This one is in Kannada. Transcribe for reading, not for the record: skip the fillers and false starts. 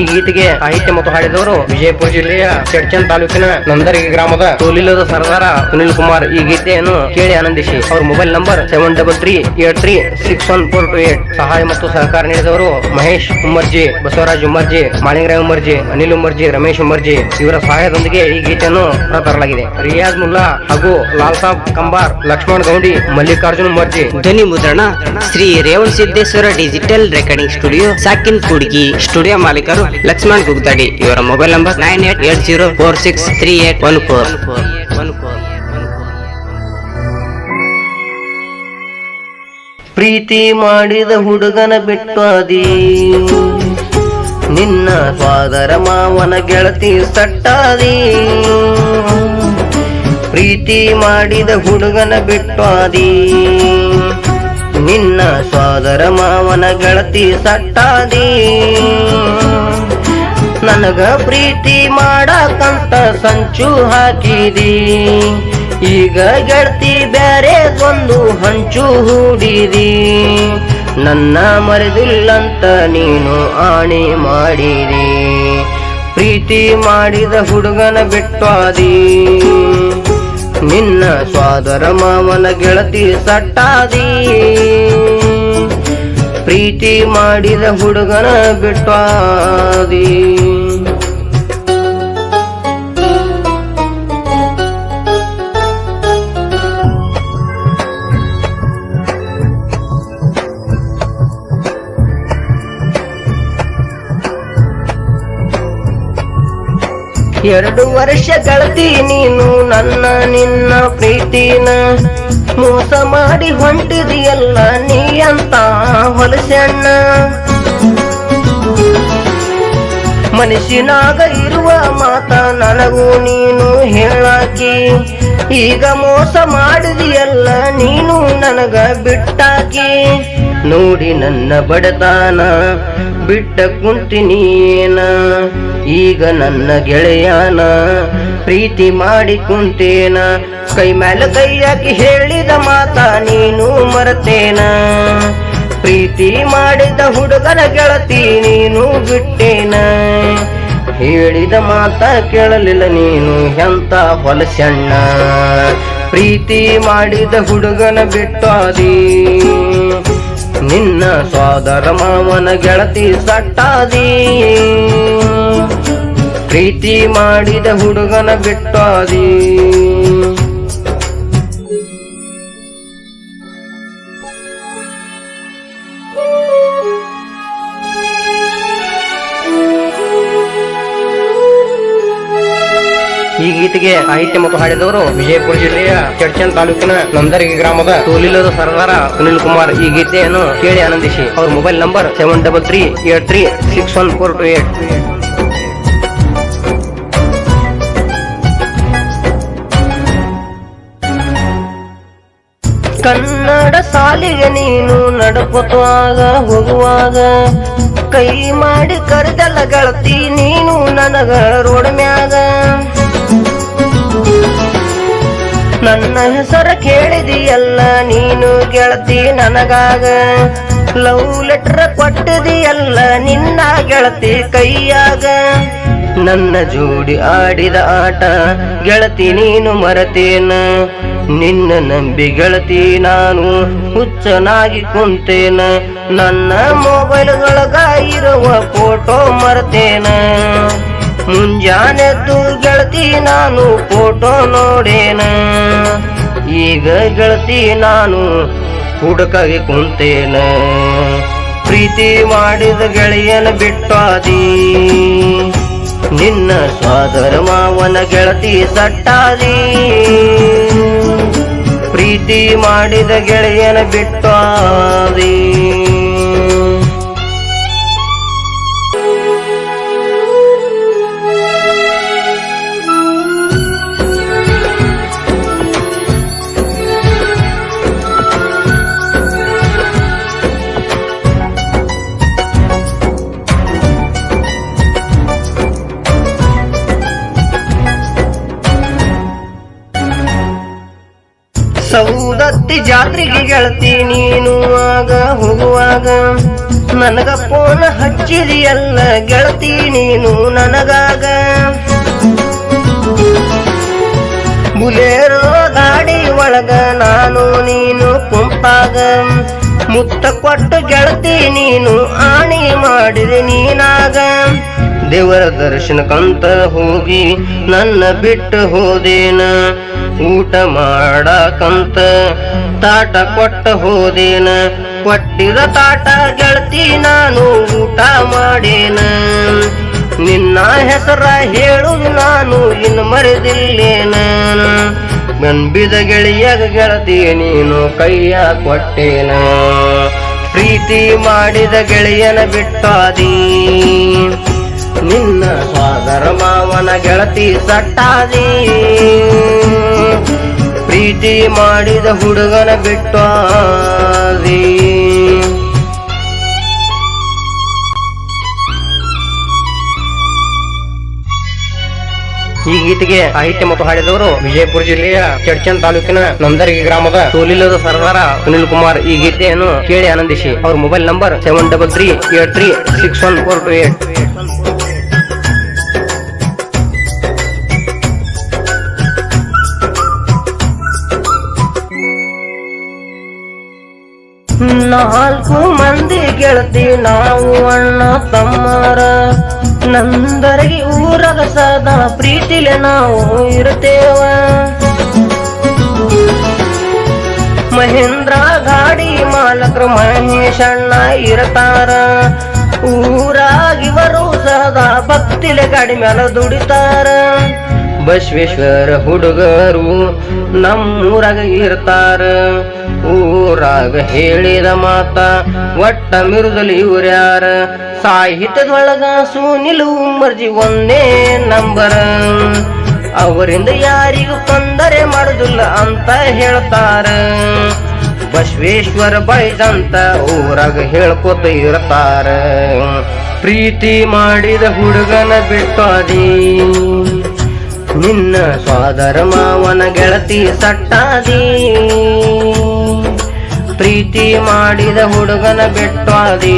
ಈ ಗೀತೆಗೆ ಸಾಹಿತ್ಯ ಮತ್ತು ಹಾಡಿದವರು ವಿಜಯಪುರ ಜಿಲ್ಲೆಯ ಚಡ್ಚನ್ ತಾಲೂಕಿನ ನಂದರ್ಗಿ ಗ್ರಾಮದ ತೋಲಿಲ್ಲದ ಸರದಾರ ಸುನಿಲ್ ಕುಮಾರ್. ಈ ಗೀತೆಯನ್ನು ಕೇಳಿ ಆನಂದಿಸಿ. ಅವ್ರ ಮೊಬೈಲ್ ನಂಬರ್ 7338361428. ಸಹಾಯ ಮತ್ತು ಸಹಕಾರ ನೀಡಿದವರು ಮಹೇಶ್ ಉಮ್ಮರ್ಜಿ, ಬಸವರಾಜ್ ಉಮ್ಮರ್ಜಿ, ಮಾಳಿಂಗರಾವ್ ಉಮ್ಮರ್ಜಿ, ಅನಿಲ್ ಉಮ್ಮರ್ಜಿ, ರಮೇಶ್ ಉಮ್ಮರ್ಜಿ ಇವರ ಸಹಾಯದೊಂದಿಗೆ ಈ ಗೀತೆಯನ್ನು ಹೊರತರಲಾಗಿದೆ. ರಿಯಾಜ್ ಮುಲ್ಲಾ ಹಾಗೂ ಲಾಲ್ ಸಾಬ್ ಕಂಬಾರ್, ಲಕ್ಷ್ಮಣ್ ಗೌಂಡಿ, ಮಲ್ಲಿಕಾರ್ಜುನ್ ಉಮ್ಮರ್ಜಿ. ಧ್ವನಿ ಮುದ್ರಣ Shri Revana Siddeshwara digital recording studio, ಸಾಕಿನ್ ಕೂಡ್ಗಿ. ಸ್ಟುಡಿಯೋ ಮಾಲೀಕರು ಲಕ್ಷ್ಮಣ್ ಗುಗ್ದಾಡಿ. ಇವರ ಮೊಬೈಲ್ ನಂಬರ್ 9880463814. ಪ್ರೀತಿ ಮಾಡಿದ ಹುಡುಗನ ಬಿಟ್ಟಾದಿ, ನಿನ್ನ ಸ್ವಾದರ ಮಾವನ ಗೆಳತಿ ಸಟ್ಟಾದಿ. ಪ್ರೀತಿ ಮಾಡಿದ ಹುಡುಗನ ಬಿಟ್ಟಾದಿ, ನಿನ್ನ ಸ್ವಾದರ ಮಾವನ ಗೆಳತಿ ಸಟ್ಟಾದಿ. ನನಗ ಪ್ರೀತಿ ಮಾಡಕಂತ ಸಂಚು ಹಾಕಿದಿ, ಈಗ ಗೆಳತಿ ಬ್ಯಾರೆ ಒಂದು ಹಂಚು ಹೂಡಿದಿ. ನನ್ನ ಮರೆದಿಲ್ಲಂತ ನೀನು ಆಣೆ ಮಾಡಿದಿ, ಪ್ರೀತಿ ಮಾಡಿದ ಹುಡುಗನ ಬಿಟ್ಟಾದಿ, ನಿನ್ನ ಸ್ವಾದರ ಮಾವನ ಗೆಳತಿ ಸಟ್ಟಾದಿ. ಪ್ರೀತಿ ಮಾಡಿದ ಹುಡುಗನ ಬಿಟ್ಟಾದಿ. ಎರಡು ವರ್ಷ ಗೆಳತಿ ನೀನು ನನ್ನ ನಿನ್ನ ಪ್ರೀತಿನ ಮೋಸ ಮಾಡಿ ಹೊಂಟಿದಿಯಲ್ಲ ನೀ ಅಂತ ಹೊಲಸಣ್ಣ. ಮನಸ್ಸಿನಾಗ ಇರುವ ಮಾತ ನನಗೂ ನೀನು ಹೇಳಾಕಿ, ಈಗ ಮೋಸ ಮಾಡಿದಿಯಲ್ಲ ನೀನು ನನಗ ಬಿಟ್ಟಾಕಿ. ನೋಡಿ ನನ್ನ ಬಡತಾನ ಬಿಟ್ಟ ಕುಂತಿನೀನ, ಈಗ ನನ್ನ ಗೆಳೆಯನ ಪ್ರೀತಿ ಮಾಡಿ ಕುಂತೇನ. ಕೈ ಮೇಲೆ ಕೈ ಹಾಕಿ ಹೇಳಿದ ಮಾತ ನೀನು ಮರತೇನ, ಪ್ರೀತಿ ಮಾಡಿದ ಹುಡುಗನ ಗೆಳತಿ ನೀನು ಬಿಟ್ಟೇನ. ಹೇಳಿದ ಮಾತ ಕೇಳಲಿಲ್ಲ ನೀನು ಎಂತ ಹೊಲಸಣ್ಣ, ಪ್ರೀತಿ ಮಾಡಿದ ಹುಡುಗನ ಬಿಟ್ಟಾದಿ, ನಿನ್ನ ಸೋದರ ಮಾವನ ಗೆಳತಿ ಸಟ್ಟಾದಿ. ಪ್ರೀತಿ ಮಾಡಿದ ಹುಡುಗನ ಬಿಟ್ಟಾದಿ. ಈ ಗೀತೆಗೆ ಸಾಹಿತ್ಯ ಮತ್ತು ಹಾಡಿದವರು ವಿಜಯಪುರ ಜಿಲ್ಲೆಯ ಚಡ್ಚನ್ ತಾಲೂಕಿನ ನಂದರ್ಗಿ ಗ್ರಾಮದ ತೋಲಿಲ್ಲದ ಸರದಾರ ಸುನಿಲ್ ಕುಮಾರ್. ಈ ಗೀತೆಯನ್ನು ಕೇಳಿ ಆನಂದಿಸಿ. ಅವ್ರ ಮೊಬೈಲ್ ನಂಬರ್ 7338361428. ಕನ್ನಡ ಸಾಲಿಗೆ ನೀನು ನಡ್ಕೊತುವಾಗ ಹೋಗುವಾಗ ಕೈ ಮಾಡಿ ಕರೆದಲ್ಲ ಗೆಳತಿ ನೀನು ನನಗ ರೋಡ್ ಮ್ಯಾಗ. ನನ್ನ ಹೆಸರ ಕೇಳಿದಿಯಲ್ಲ ನೀನು ಗೆಳತಿ ನನಗಾಗ, ಲವ್ ಲೆಟರ್ ಕೊಟ್ಟಿದಿಯಲ್ಲ ನಿನ್ನ ಗೆಳತಿ ಕೈಯಾಗ. ನನ್ನ ಜೋಡಿ ಆಡಿದ ಆಟ ಗೆಳತಿ ನೀನು ಮರತೇನ, ನಿನ್ನ ನಂಬಿ ಗೆಳತಿ ನಾನು ಹುಚ್ಚನಾಗಿ ಕುಂತೇನ. ನನ್ನ ಮೊಬೈಲ್ಗಳಗ ಇರುವ ಫೋಟೋ ಮರತೇನ, ಮುಂಜಾನೆದ್ದು ಗೆಳತಿ ನಾನು ಫೋಟೋ ನೋಡೇನ. ಈಗ ಗೆಳತಿ ನಾನು ಹುಡುಕಾಗಿ ಕುಂತೇನ, ಪ್ರೀತಿ ಮಾಡಿದ ಗೆಳೆಯನ ಬಿಟ್ಟಾದಿ, ನಿನ್ನ ಸೋದರ ಮಾವನ ಗೆಳತಿ ಸಟ್ಟಾದಿ. ಪ್ರೀತಿ ಮಾಡಿದ ಗೆಳೆಯನ ಬಿಟ್ಟಾದಿ. ಸೌದತ್ತಿ ಜಾತ್ರೆಗೆ ಗೆಳತಿ ನೀನು ಆಗ ಹೋಗುವಾಗ ನನಗ ಫೋನ್ ಹಚ್ಚಿದಿಯಲ್ಲ ಗೆಳತಿ ನೀನು ನನಗಾಗ ಬುಲೇರೋ ಗಾಡಿ ಒಳಗ ನಾನು ನೀನು ಕುಂತಾಗ ಮುತ್ತ ಕೊಟ್ಟು ಗೆಳತಿ ನೀನು ಆಣಿ ಮಾಡಿದೆ ನೀನಾಗ ದೇವರ ದರ್ಶನಕ್ಕಂತ ಹೋಗಿ ನನ್ನ ಬಿಟ್ಟು ಹೋದೇನ ಊಟ ಮಾಡಕಂತ ತಾಟ ಕೊಟ್ಟ ಹೋದೇನ ಕೊಟ್ಟಿದ ತಾಟ ಗೆಳತಿ ನಾನು ಊಟ ಮಾಡೇನ ನಿನ್ನ ಹೆಸರ ಹೇಳುದು ನಾನು ಇನ್ನು ಮರೆದಿಲ್ಲೇನ ನಂಬಿದ ಗೆಳೆಯಾಗ ಗೆಳತಿ ನೀನು ಕೈಯ ಕೊಟ್ಟೇನ ಪ್ರೀತಿ ಮಾಡಿದ ಗೆಳೆಯನ ಬಿಟ್ಟಾದಿ ನಿನ್ನ ಸೋದರ ಮಾವನ ಗೆಳತಿ ಸಟ್ಟಾದಿ ಪ್ರೀತಿ ಮಾಡಿದ ಹುಡುಗನ ಬಿಟ್ಟಾದಿ ಈ ಗೀತೆಗೆ ಸಾಹಿತ್ಯ ಮತ್ತು ಹಾಡಿದವರು ವಿಜಯಪುರ ಜಿಲ್ಲೆಯ ಚಡ್ಚನ್ ತಾಲೂಕಿನ ನಂದರ್ಗಿ ಗ್ರಾಮದ ತೋಲಿಲ್ಲದ ಸರ್ದಾರ ಸುನಿಲ್ ಕುಮಾರ್. ಈ ಗೀತೆಯನ್ನು ಕೇಳಿ ಆನಂದಿಸಿ. ಅವ್ರ ಮೊಬೈಲ್ ನಂಬರ್ 7338361428. ನಾಲ್ಕು ಮಂದಿ ಗೆಳತಿ ನಾವು ಅಣ್ಣ ತಮ್ಮರ ನಂದರಗಿ ಊರಗ ಸದಾ ಪ್ರೀತಿಲೆ ನಾವು ಇರುತ್ತೇವ ಮಹೇಂದ್ರ ಗಾಡಿ ಮಾಲಕರು ಮಹೇಶ್ ಅಣ್ಣ ಇರ್ತಾರ ಊರಾಗಿವರು ಸದಾ ಭಕ್ತಿಲೆ ಗಾಡಿ ಮೇಲೆ ದುಡಿತಾರ ಬಸವೇಶ್ವರ ಹುಡುಗರು ನಮ್ಮೂರಾಗ ಇರ್ತಾರ ಊರಾಗ ಹೇಳಿದ ಮಾತ ಒಟ್ಟ ಮಿರುದಲಿ ಇವ್ರ್ಯಾರ ಸಾಹಿತ್ಯದೊಳಗ ಸುನಿಲ್ ಉಮ್ಮರ್ಜಿ ಒಂದೇ ನಂಬರ್ ಅವರಿಂದ ಯಾರಿಗೂ ತೊಂದರೆ ಮಾಡುದಿಲ್ಲ ಅಂತ ಹೇಳ್ತಾರ ಬಸವೇಶ್ವರ ಬೈದಂತ ಊರಾಗ ಹೇಳ್ಕೊತ ಇರ್ತಾರ ಪ್ರೀತಿ ಮಾಡಿದ ಹುಡುಗನ ಬಿಟ್ಟಾದಿ ನಿನ್ನ ಸೋದರ ಮಾವನ ಗೆಳತಿ ಸಟ್ಟಾದಿ ಪ್ರೀತಿ ಮಾಡಿದ ಹುಡುಗನ ಬಿಟ್ಟಾದಿ